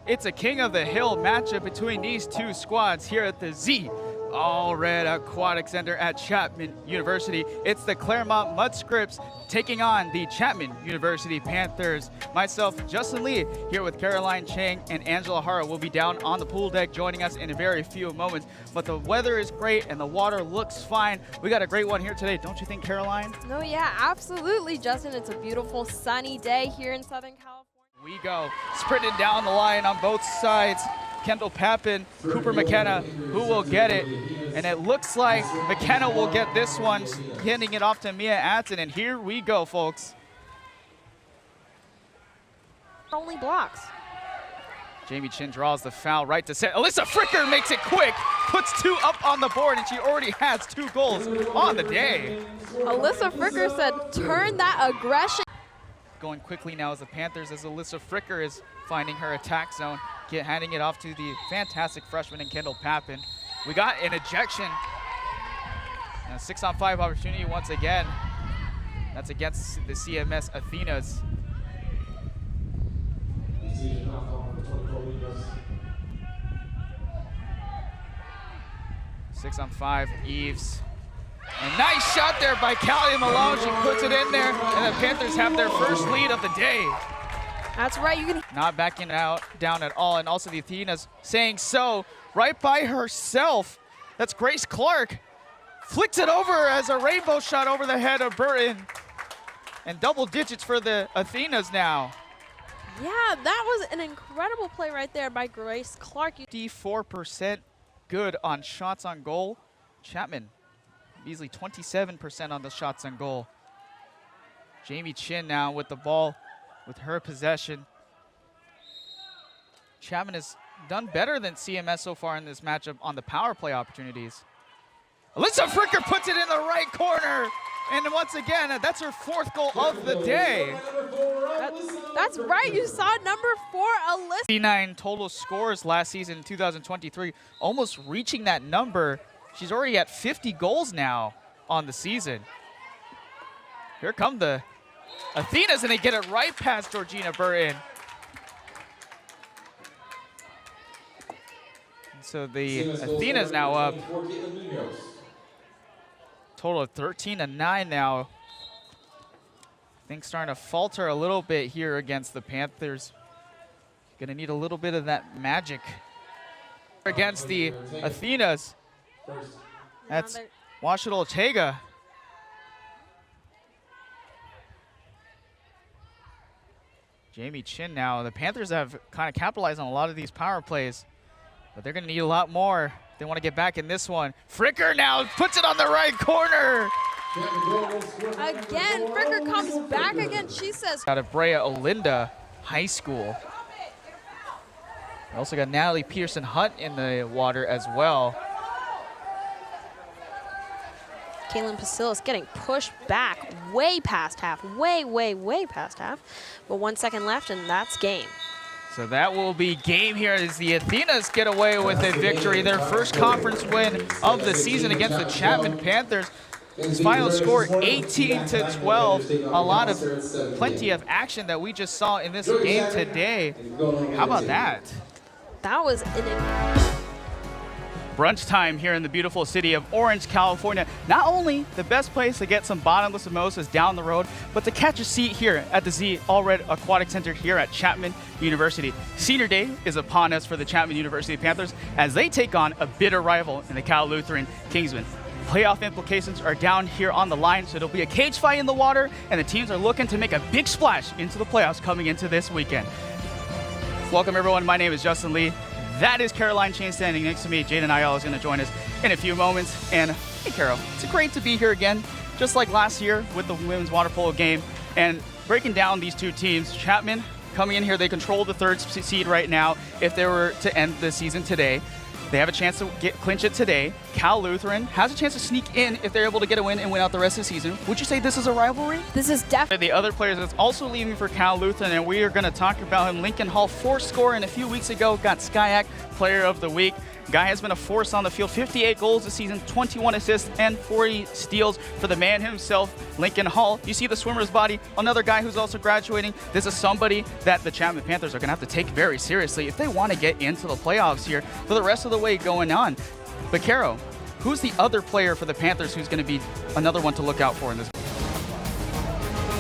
It's a King of the Hill matchup between these two squads here at the Z All Red Aquatic Center at Chapman University. It's the Claremont Mudscripts taking on the Chapman University Panthers. Myself, Justin Lee, here with Caroline Chang and Angela Hara will be down on the pool deck joining us in a very few moments. But the weather is great and the water looks fine. We got a great one here today, don't you think, Caroline? No, yeah, absolutely, Justin. It's a beautiful sunny day here in Southern California. We go sprinting down the line on both sides. Kendall Papin, Cooper McKenna, who will get it? And it looks like McKenna will get this one, handing it off to Mia Atten. And here we go, folks. Only blocks. Jamie Chin draws the foul right to set. Alyssa Fricker makes it quick, puts two up on the board, and she already has 2 goals on the day. Alyssa Fricker said, turn that aggression. Going quickly now as the Panthers, as Alyssa Fricker is finding her attack zone, handing it off to the fantastic freshman in Kendall Papin. We got an ejection. And a 6-on-5 opportunity once again. That's against the CMS Athenas. Six-on-5, Eves. A nice shot there by Callie Malone. She puts it in there, and the Panthers have their first lead of the day. That's right. You can not backing down at all, and also the Athenas saying so right by herself. That's Grace Clark. Flicks it over as a rainbow shot over the head of Burton. And double digits for the Athenas now. Yeah, that was an incredible play right there by Grace Clark. 54% good on shots on goal. Chapman, easily 27% on the shots on goal. Jamie Chin now with the ball, with her possession. Chapman has done better than CMS so far in this matchup on the power play opportunities. Alyssa Fricker puts it in the right corner. And once again, that's her 4th goal of the day. That's right, you saw number 4, Alyssa. 59 total scores last season in 2023, almost reaching that number. She's already at 50 goals now on the season. Here come the Athenas, and they get it right past Georgina Burton. And so the Athenas now up. Total of 13-9 now. Things starting to falter a little bit here against the Panthers. Gonna need a little bit of that magic against the Athenas. That's Washington Ortega. Jamie Chin now. The Panthers have kind of capitalized on a lot of these power plays, but they're going to need a lot more. They want to get back in this one. Fricker now puts it on the right corner. Again, Fricker comes back again. She says. Out of Brea Olinda High School. We also got Natalie Pearson Hunt in the water as well. Kaylin Pasilis getting pushed back way past half, way past half. But 1 second left, and that's game. So that will be game here as the Athenas get away with a victory. Their first conference win of the season against the Chapman Panthers. Final score 18-12. Plenty of action that we just saw in this game today. How about that? That was an brunch time here in the beautiful city of Orange, California. Not only the best place to get some bottomless mimosas down the road, but to catch a seat here at the Z All Red Aquatic Center here at Chapman University. Senior Day is upon us for the Chapman University Panthers as they take on a bitter rival in the Cal Lutheran Kingsmen. Playoff implications are down here on the line, so it'll be a cage fight in the water, and the teams are looking to make a big splash into the playoffs coming into this weekend. Welcome everyone, my name is Justin Lee. That is Caroline Chang standing next to me. Jaden Ayala is going to join us in a few moments. And hey, Carol, it's great to be here again, just like last year with the women's water polo game. And breaking down these two teams, Chapman coming in here, they control the 3rd seed right now. If they were to end the season today, they have a chance to clinch it today. Cal Lutheran has a chance to sneak in if they're able to get a win and win out the rest of the season. Would you say this is a rivalry? This is definitely. The other players that's also leaving for Cal Lutheran, and we are going to talk about him. Lincoln Hall, 4th scorer, and a few weeks ago got SCIAC Player of the Week. Guy has been a force on the field, 58 goals this season, 21 assists, and 40 steals for the man himself, Lincoln Hall. You see the swimmer's body, another guy who's also graduating. This is somebody that the Chapman Panthers are going to have to take very seriously if they want to get into the playoffs here for the rest of the way going on. But Caro, who's the other player for the Panthers who's going to be another one to look out for in this?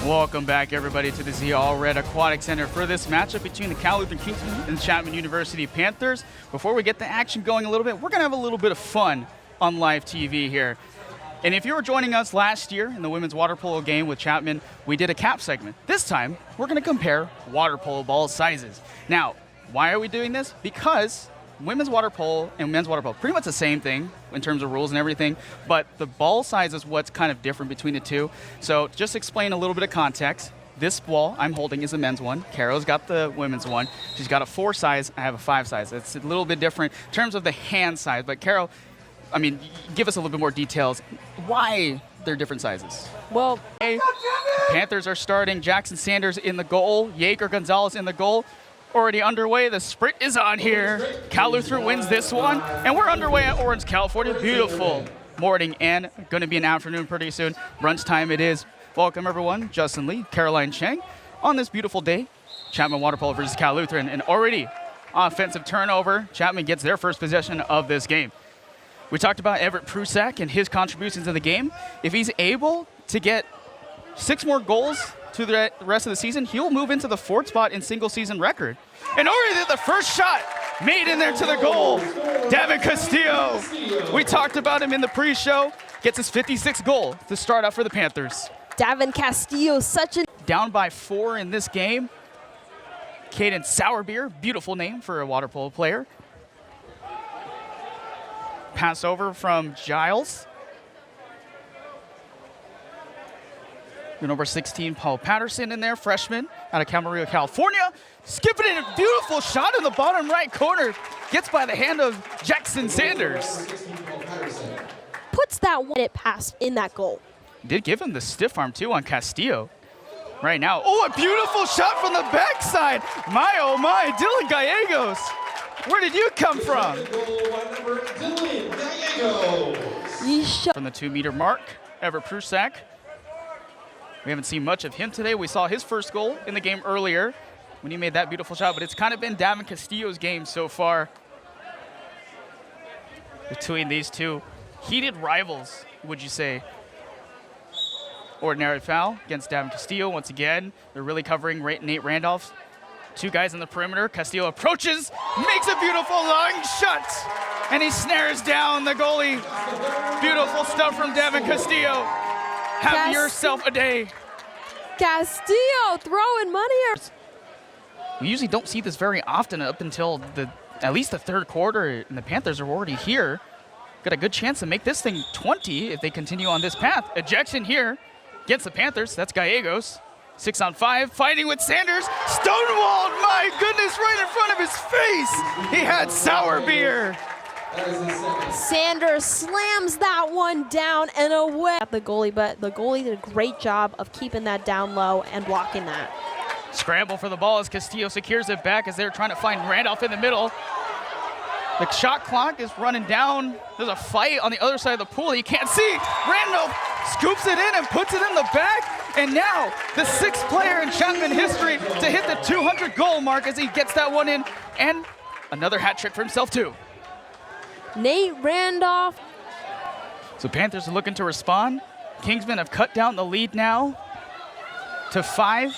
Welcome back, everybody, to the Z All Red Aquatic Center for this matchup between the Cal Lutheran Kingsmen and the Chapman University Panthers. Before we get the action going a little bit, we're going to have a little bit of fun on live TV here. And if you were joining us last year in the women's water polo game with Chapman, we did a cap segment. This time, we're going to compare water polo ball sizes. Now, why are we doing this? Because women's water polo and men's water polo, pretty much the same thing in terms of rules and everything, but the ball size is what's kind of different between the two. So just explain a little bit of context. This ball I'm holding is a men's one. Caro's got the women's one. She's got a 4 size, I have a 5 size. It's a little bit different in terms of the hand size, but Caro, I mean, give us a little bit more details. Why they're different sizes? Well, Panthers are starting. Jackson Sanders in the goal. Jaeger Gonzalez in the goal. Already underway. The sprint is on here. Cal Lutheran wins this one, and we're underway at Orange, California. Beautiful morning and going to be an afternoon pretty soon. Brunch time it is. Welcome, everyone. Justin Lee, Caroline Chang on this beautiful day. Chapman Water Polo versus Cal Lutheran, and already offensive turnover. Chapman gets their first possession of this game. We talked about Everett Prusak and his contributions in the game. If he's able to get 6 more goals to the rest of the season, he'll move into the 4th spot in single season record. And already the first shot made in there to the goal. Davin Castillo. We talked about him in the pre-show. Gets his 56th goal to start out for the Panthers. Davin Castillo, such a... Down by 4 in this game. Caden Sourbeer, beautiful name for a water polo player. Pass over from Giles. Your number 16, Paul Patterson in there, freshman out of Camarillo, California. Skipping in a beautiful shot in the bottom right corner. Gets by the hand of Jackson Sanders. Puts that one pass in that goal. Did give him the stiff arm, too, on Castillo. Right now, oh, a beautiful shot from the backside. My, oh, my, Dylan Gallegos. Where did you come from? From the 2-meter mark, Everett Prusak. We haven't seen much of him today. We saw his first goal in the game earlier when he made that beautiful shot, but it's kind of been Davin Castillo's game so far between these two. Heated rivals, would you say? Ordinary foul against Davin Castillo once again. They're really covering Nate Randolph. 2 guys in the perimeter. Castillo approaches, makes a beautiful long shot, and he snares down the goalie. Beautiful stuff from Davin Castillo. Have yourself a day. Castillo throwing money. We usually don't see this very often up until at least the 3rd quarter, and the Panthers are already here. Got a good chance to make this thing 20 if they continue on this path. Ejection here against the Panthers. That's Gallegos. 6-on-5, fighting with Sanders. Stonewalled, my goodness, right in front of his face. He had Sourbeer. Sanders slams that one down and away at the goalie, but the goalie did a great job of keeping that down low and blocking that. Scramble for the ball as Castillo secures it back as they're trying to find Randolph in the middle. The shot clock is running down. There's a fight on the other side of the pool. You can't see. Randolph scoops it in and puts it in the back. And now the 6th player in Chapman history to hit the 200 goal mark as he gets that one in. And another hat trick for himself too. Nate Randolph. So Panthers are looking to respond. Kingsmen have cut down the lead now to 5.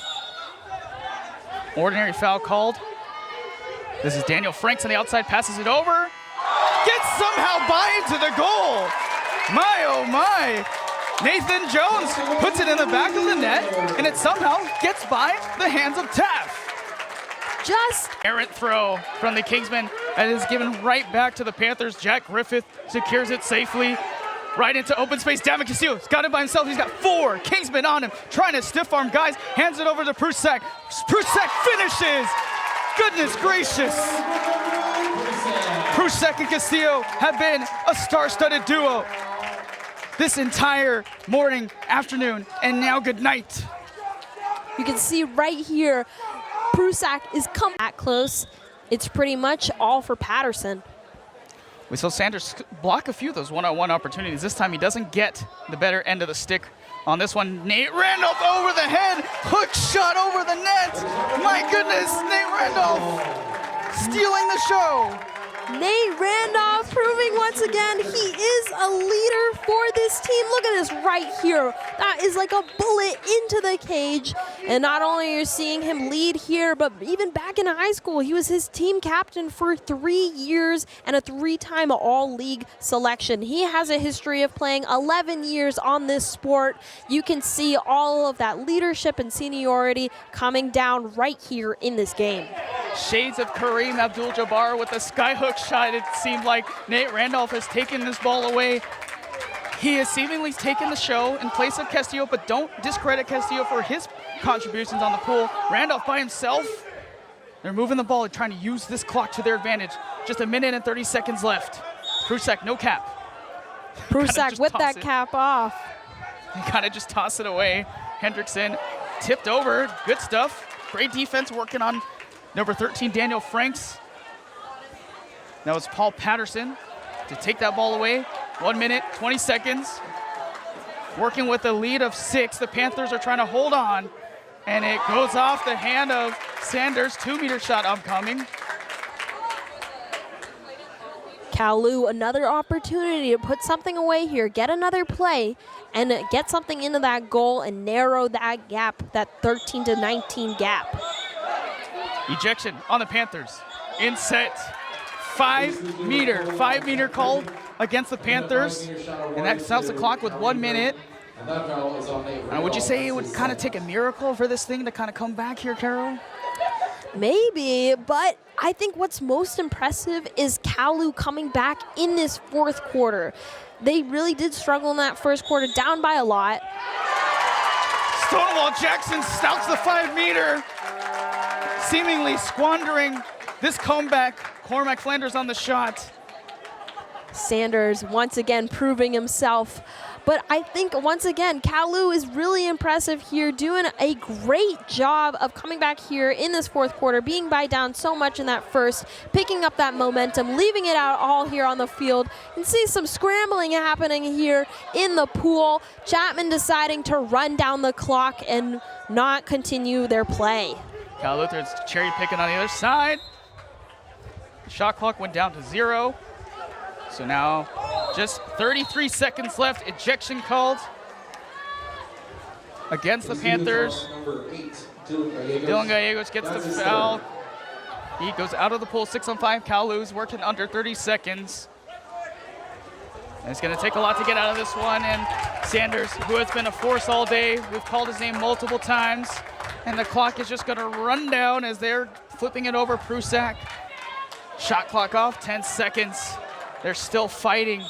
Ordinary foul called. This is Daniel Franks on the outside, passes it over. Gets somehow by into the goal. My, oh my. Nathan Jones puts it in the back of the net, and it somehow gets by the hands of Taff. Just errant throw from the Kingsmen, and is given right back to the Panthers. Jack Griffith secures it safely. Right into open space. Davin Castillo's got it by himself. He's got 4 Kingsmen on him, trying to stiff arm guys. Hands it over to Prusak. Prusak finishes. Goodness gracious. Prusak and Castillo have been a star-studded duo this entire morning, afternoon, and now good night. You can see right here, Prusak is coming that close. It's pretty much all for Patterson. We saw Sanders block a few of those one-on-one opportunities. This time he doesn't get the better end of the stick on this one. Nate Randolph over the head, hook shot over the net. My goodness, Nate Randolph stealing the show. Nate Randolph proving once again he is a leader for this team. Look at this right here. That is like a bullet into the cage. And not only are you seeing him lead here, but even back in high school, he was his team captain for 3 years and a 3-time All-League selection. He has a history of playing 11 years on this sport. You can see all of that leadership and seniority coming down right here in this game. Shades of Kareem Abdul-Jabbar with a skyhook shot. It seemed like Nate Randolph has taken this ball away. He has seemingly taken the show in place of Castillo, but don't discredit Castillo for his contributions on the pool. Randolph by himself. They're moving the ball and trying to use this clock to their advantage. Just 1 minute and 30 seconds left. Prusak, no cap. Prusak with that cap off. He kind of just toss it away. Hendrickson tipped over. Good stuff. Great defense working on number 13, Daniel Franks. That was Paul Patterson to take that ball away. 1 minute, 20 seconds. Working with a lead of 6. The Panthers are trying to hold on. And it goes off the hand of Sanders. 2-meter shot upcoming. Kalu, another opportunity to put something away here, get another play, and get something into that goal and narrow that gap, that 13-19 gap. Ejection on the Panthers. In set. 5-meter called against the Panthers. And that stops the clock with 1 minute. Would you say it would kind of take a miracle for this thing to kind of come back here, Carol? Maybe, but I think what's most impressive is Kalu coming back in this fourth quarter. They really did struggle in that first quarter, down by a lot. Stonewall Jackson stouts the 5-meter, seemingly squandering this comeback. Cormac Flanders on the shot. Sanders once again proving himself. But I think, once again, Kalu is really impressive here, doing a great job of coming back here in this fourth quarter, being by down so much in that first, picking up that momentum, leaving it out all here on the field. You can see some scrambling happening here in the pool. Chapman deciding to run down the clock and not continue their play. Cal Lutheran's cherry picking on the other side. Shot clock went down to 0. So now just 33 seconds left. Ejection called against the Panthers. Dylan Gallegos gets the foul. He goes out of the pool, 6-on-5. Kalu's working under 30 seconds. And it's going to take a lot to get out of this one. And Sanders, who has been a force all day, we've called his name multiple times. And the clock is just going to run down as they're flipping it over. Prusak. Shot clock off, 10 seconds. They're still fighting.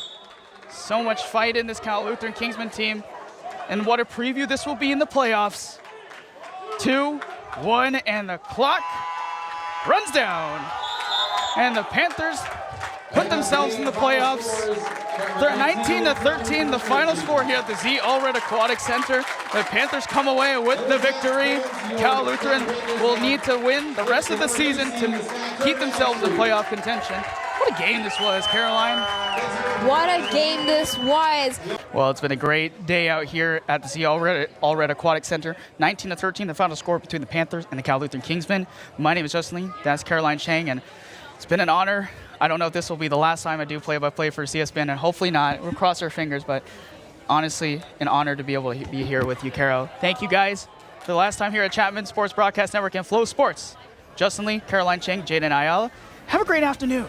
So much fight in this Cal Lutheran Kingsman team. And what a preview this will be in the playoffs. 2, 1, and the clock runs down. And the Panthers put themselves in the playoffs. They're 19-13, the final score here at the Z Allred Aquatic Center. The Panthers come away with the victory. Cal Lutheran will need to win the rest of the season to keep themselves in playoff contention. What a game this was, Caroline. What a game this was. Well, it's been a great day out here at the Z Allred Aquatic Center. 19-13, the final score between the Panthers and the Cal Lutheran Kingsmen. My name is Justin Lee. That's Caroline Chang, and it's been an honor. I don't know if this will be the last time I do play-by-play for CSBN, and hopefully not. We'll cross our fingers, but honestly, an honor to be able to be here with you, Carol. Thank you, guys, for the last time here at Chapman Sports Broadcast Network and Flow Sports. Justin Lee, Caroline Chang, Jaden Ayala. Have a great afternoon.